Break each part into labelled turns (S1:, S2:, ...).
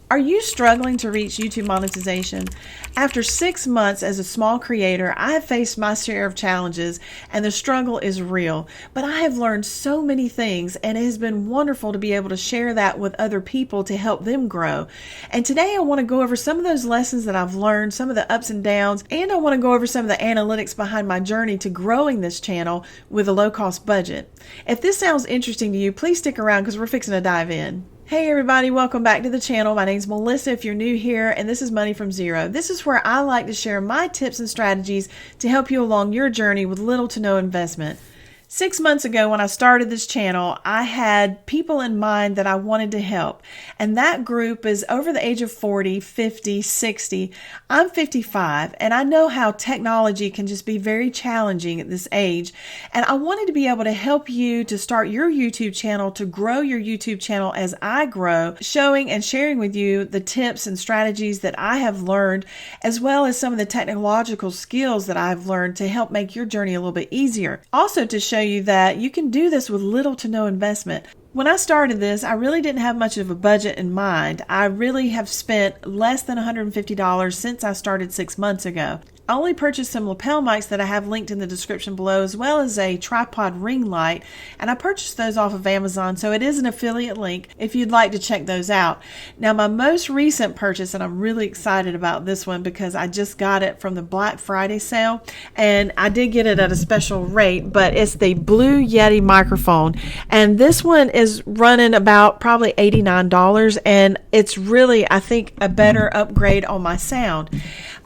S1: Are you struggling to reach YouTube monetization? After 6 months as a small creator, I have faced my share of challenges and the struggle is real. But I have learned so many things and it has been wonderful to be able to share that with other people to help them grow. And today I want to go over some of those lessons that I've learned, some of the ups and downs, and I want to go over some of the analytics behind my journey to growing this channel with a low-cost budget. If this sounds interesting to you, please stick around because we're fixing to dive in. Hey everybody, welcome back to the channel. My name's Melissa if you're new here, and this is Money from Zero. This is where I like to share my tips and strategies to help you along your journey with little to no investment. 6 months ago when I started this channel, I had people in mind that I wanted to help. And that group is over the age of 40, 50, 60. I'm 55 and I know how technology can just be very challenging at this age. And I wanted to be able to help you to start your YouTube channel, to grow your YouTube channel as I grow, showing and sharing with you the tips and strategies that I have learned, as well as some of the technological skills that I've learned to help make your journey a little bit easier. Also to show you that you can do this with little to no investment. When I started this, I really didn't have much of a budget in mind. I really have spent less than $150 since I started 6 months ago. I only purchased some lapel mics that I have linked in the description below, as well as a tripod ring light, and I purchased those off of Amazon, so it is an affiliate link if you'd like to check those out. Now, my most recent purchase, and I'm really excited about this one because I just got it from the Black Friday sale, and I did get it at a special rate, but it's the Blue Yeti microphone, and this one is running about probably $89, and it's really, I think, a better upgrade on my sound.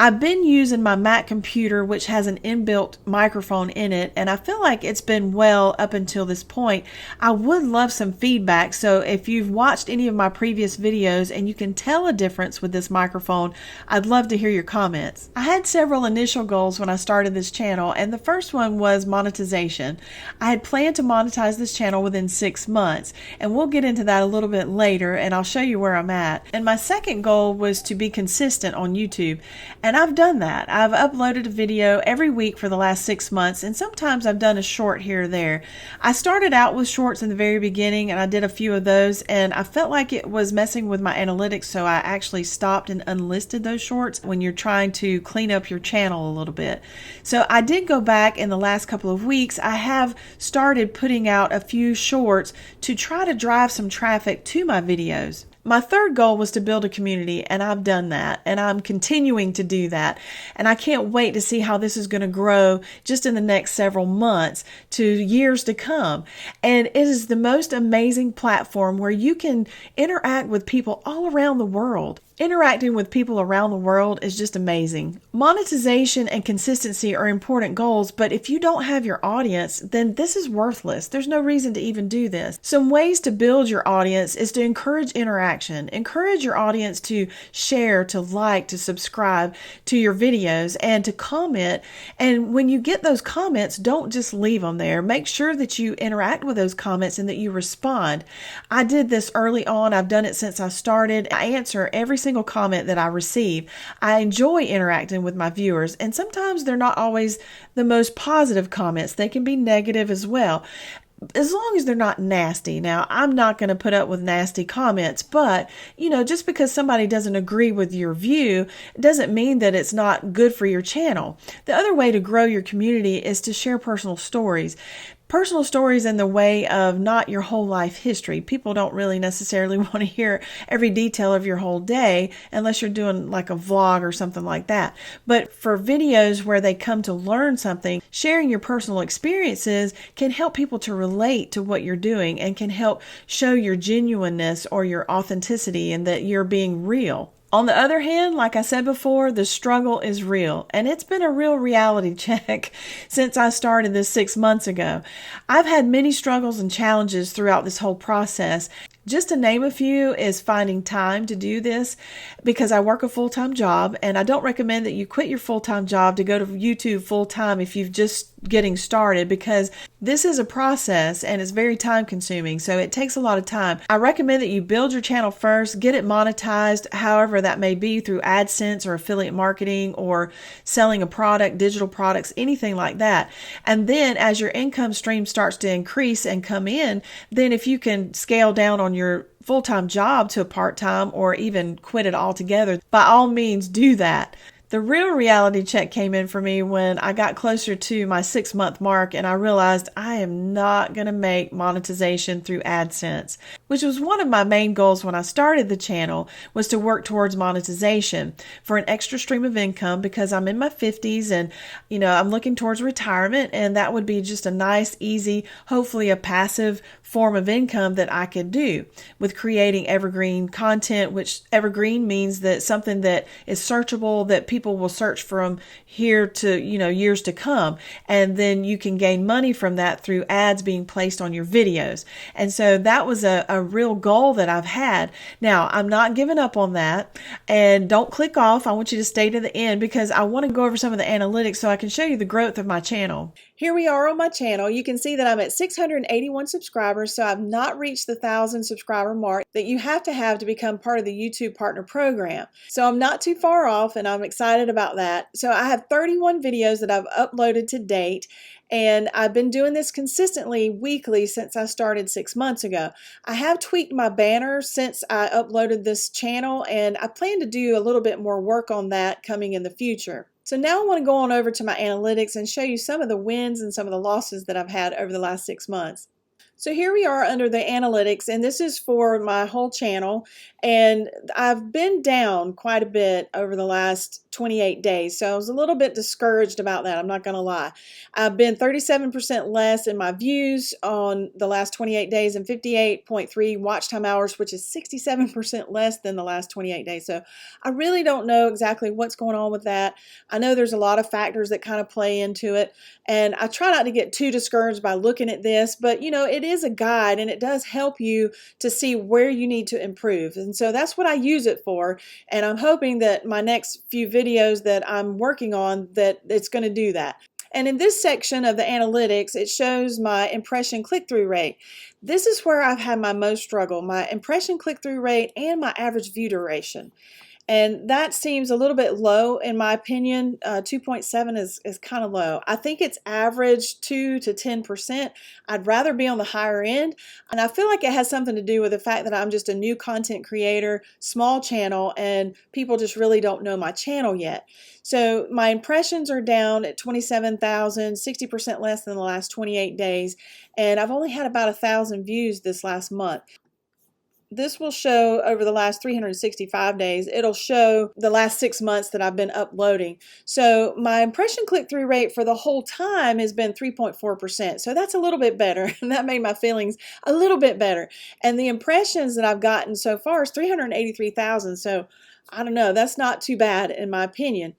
S1: I've been using my Mac computer, which has an inbuilt microphone in it, and I feel like it's been well up until this point. I would love some feedback, so if you've watched any of my previous videos and you can tell a difference with this microphone, I'd love to hear your comments. I had several initial goals when I started this channel, and the first one was monetization. I had planned to monetize this channel within 6 months, and we'll get into that a little bit later, and I'll show you where I'm at. And my second goal was to be consistent on YouTube. And I've done that. I've uploaded a video every week for the last 6 months, and sometimes I've done a short here or there. I started out with shorts in the very beginning, and I did a few of those, and I felt like it was messing with my analytics, so I actually stopped and unlisted those shorts when you're trying to clean up your channel a little bit. So I did go back in the last couple of weeks. I have started putting out a few shorts to try to drive some traffic to my videos. My third goal was to build a community, and I've done that, and I'm continuing to do that. And I can't wait to see how this is going to grow just in the next several months to years to come. And it is the most amazing platform where you can interact with people all around the world. Interacting with people around the world is just amazing. Monetization and consistency are important goals, but if you don't have your audience, then this is worthless. There's no reason to even do this. Some ways to build your audience is to encourage interaction. Encourage your audience to share, to like, to subscribe to your videos, and to comment. And when you get those comments, don't just leave them there. Make sure that you interact with those comments and that you respond. I did this early on. I've done it since I started. I answer every single comment that I receive. I enjoy interacting with my viewers, and sometimes they're not always the most positive comments. They can be negative as well, as long as they're not nasty. Now, I'm not going to put up with nasty comments, but just because somebody doesn't agree with your view doesn't mean that it's not good for your channel. The other way to grow your community is to share personal stories. Personal stories in the way of not your whole life history. People don't really necessarily want to hear every detail of your whole day unless you're doing like a vlog or something like that. But for videos where they come to learn something, sharing your personal experiences can help people to relate to what you're doing and can help show your genuineness or your authenticity and that you're being real. On the other hand, like I said before, the struggle is real, and it's been a real reality check since I started this 6 months ago. I've had many struggles and challenges throughout this whole process. Just to name a few is finding time to do this because I work a full-time job, and I don't recommend that you quit your full-time job to go to YouTube full-time if you've just getting started, because this is a process and it's very time consuming, so it takes a lot of time. I recommend that you build your channel first, get it monetized, however that may be, through AdSense or affiliate marketing or selling a product, digital products, anything like that. And then as your income stream starts to increase and come in, then if you can scale down on your full-time job to a part-time or even quit it altogether, by all means do that. The real reality check came in for me when I got closer to my 6-month mark and I realized I am not going to make monetization through AdSense, which was one of my main goals when I started the channel, was to work towards monetization for an extra stream of income, because I'm in my 50s and, I'm looking towards retirement, and that would be just a nice, easy, hopefully a passive form of income that I could do with creating evergreen content, which evergreen means that something that is searchable, that people will search from here to, years to come. And then you can gain money from that through ads being placed on your videos. And so that was a real goal that I've had. Now, I'm not giving up on that. And don't click off. I want you to stay to the end because I want to go over some of the analytics so I can show you the growth of my channel. Here we are on my channel. You can see that I'm at 681 subscribers, so I've not reached the 1,000 subscriber mark that you have to become part of the YouTube Partner Program. So I'm not too far off, and I'm excited about that. So I have 31 videos that I've uploaded to date, and I've been doing this consistently weekly since I started 6 months ago. I have tweaked my banner since I uploaded this channel, and I plan to do a little bit more work on that coming in the future. So now I want to go on over to my analytics and show you some of the wins and some of the losses that I've had over the last 6 months. So here we are under the analytics, and this is for my whole channel, and I've been down quite a bit over the last 28 days, so I was a little bit discouraged about that, I'm not going to lie. I've been 37% less in my views on the last 28 days and 58.3 watch time hours, which is 67% less than the last 28 days. So I really don't know exactly what's going on with that. I know there's a lot of factors that kind of play into it, and I try not to get too discouraged by looking at this, but it is a guide and it does help you to see where you need to improve. And so that's what I use it for. And I'm hoping that my next few videos that I'm working on, that it's going to do that. And in this section of the analytics, it shows my impression click-through rate. This is where I've had my most struggle, my impression click-through rate and my average view duration. And that seems a little bit low in my opinion. 2.7 is kind of low. I think it's average 2 to 10%. I'd rather be on the higher end. And I feel like it has something to do with the fact that I'm just a new content creator, small channel, and people just really don't know my channel yet. So my impressions are down at 27,000, 60% less than the last 28 days. And I've only had about 1,000 views this last month. This will show over the last 365 days. It'll show the last 6 months that I've been uploading. So my impression click-through rate for the whole time has been 3.4%. So that's a little bit better. And that made my feelings a little bit better. And the impressions that I've gotten so far is 383,000. So I don't know, that's not too bad in my opinion.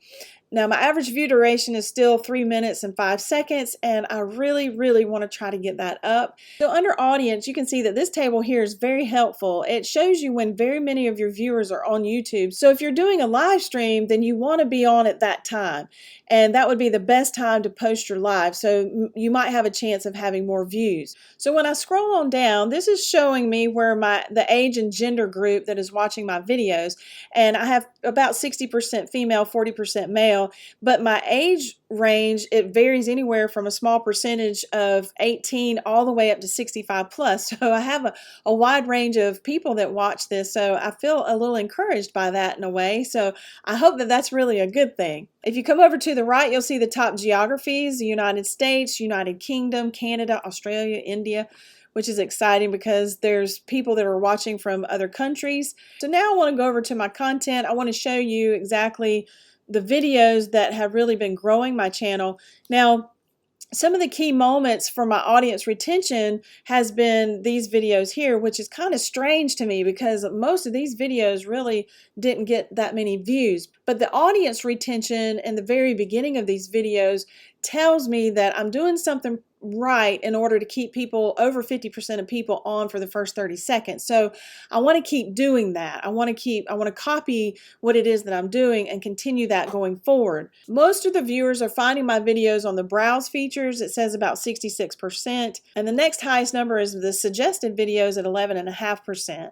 S1: Now my average view duration is still 3 minutes and 5 seconds, and I really want to try to get that up. So under audience, you can see that this table here is very helpful. It shows you when very many of your viewers are on YouTube. So if you're doing a live stream, then you want to be on at that time. And that would be the best time to post your live. So you might have a chance of having more views. So when I scroll on down, this is showing me where the age and gender group that is watching my videos. And I have about 60% female, 40% male. But my age range, it varies anywhere from a small percentage of 18 all the way up to 65 plus. So I have a wide range of people that watch this. So I feel a little encouraged by that in a way. So I hope that that's really a good thing. If you come over to the right, you'll see the top geographies: the United States, United Kingdom, Canada, Australia, India, which is exciting because there's people that are watching from other countries. So now I want to go over to my content. I want to show you exactly the videos that have really been growing my channel. Now, some of the key moments for my audience retention has been these videos here, which is kind of strange to me because most of these videos really didn't get that many views. But the audience retention in the very beginning of these videos tells me that I'm doing something right in order to keep people, over 50% of people, on for the first 30 seconds. So I want to keep doing that. I want to copy what it is that I'm doing and continue that going forward. Most of the viewers are finding my videos on the browse features. It says about 66%. And the next highest number is the suggested videos at 11.5%.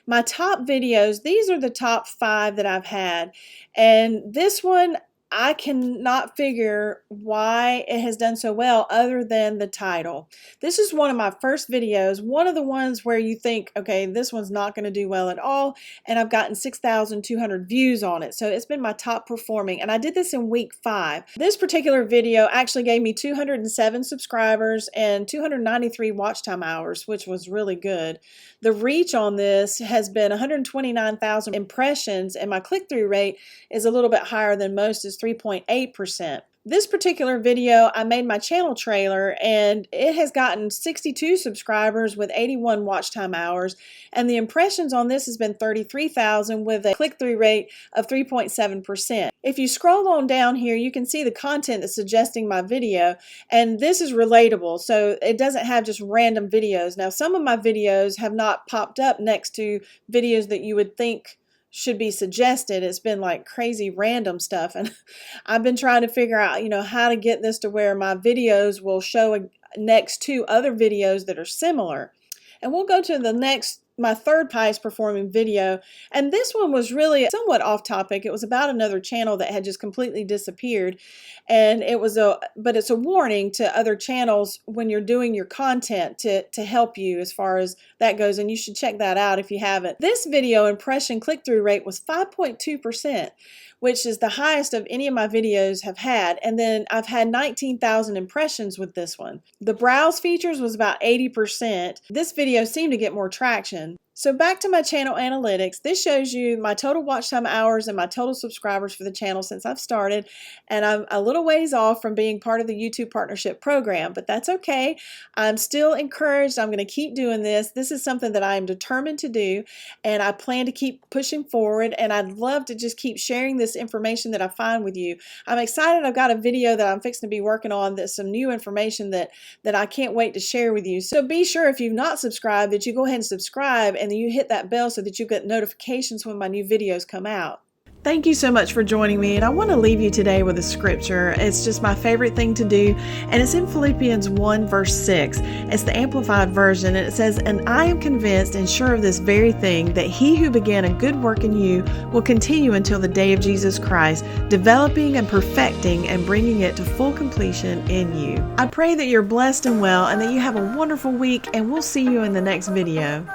S1: My top videos, these are the top 5 that I've had. And this one, I cannot figure why it has done so well other than the title. This is one of my first videos, one of the ones where you think, okay, this one's not going to do well at all, and I've gotten 6,200 views on it. So it's been my top performing, and I did this in week 5. This particular video actually gave me 207 subscribers and 293 watch time hours, which was really good. The reach on this has been 129,000 impressions, and my click-through rate is a little bit higher than most, is 3.8%. This particular video, I made my channel trailer, and it has gotten 62 subscribers with 81 watch time hours, and the impressions on this has been 33,000 with a click-through rate of 3.7%. If you scroll on down here, you can see the content that's suggesting my video, and this is relatable, so it doesn't have just random videos. Now, some of my videos have not popped up next to videos that you would think should be suggested. It's been like crazy random stuff, and I've been trying to figure out, how to get this to where my videos will show next to other videos that are similar. And we'll go to my third highest performing video, and this one was really somewhat off topic. It was about another channel that had just completely disappeared, and but it's a warning to other channels when you're doing your content to help you as far as that goes, and you should check that out if you haven't. This video impression click-through rate was 5.2%, which is the highest of any of my videos have had, and then I've had 19,000 impressions with this one. The browse features was about 80%. This video seemed to get more traction. So back to my channel analytics. This shows you my total watch time hours and my total subscribers for the channel since I've started, and I'm a little ways off from being part of the YouTube partnership program, but that's okay. I'm still encouraged. I'm going to keep doing this. This is something that I am determined to do, and I plan to keep pushing forward, and I'd love to just keep sharing this information that I find with you. I'm excited. I've got a video that I'm fixing to be working on that's some new information that I can't wait to share with you. So be sure, if you've not subscribed, that you go ahead and subscribe, and then you hit that bell so that you get notifications when my new videos come out. Thank you so much for joining me, and I want to leave you today with a scripture. It's just my favorite thing to do, and it's in Philippians 1 verse 6. It's the Amplified Version, and it says, "And I am convinced and sure of this very thing, that he who began a good work in you will continue until the day of Jesus Christ, developing and perfecting and bringing it to full completion in you." I pray that you're blessed and well, and that you have a wonderful week, and we'll see you in the next video.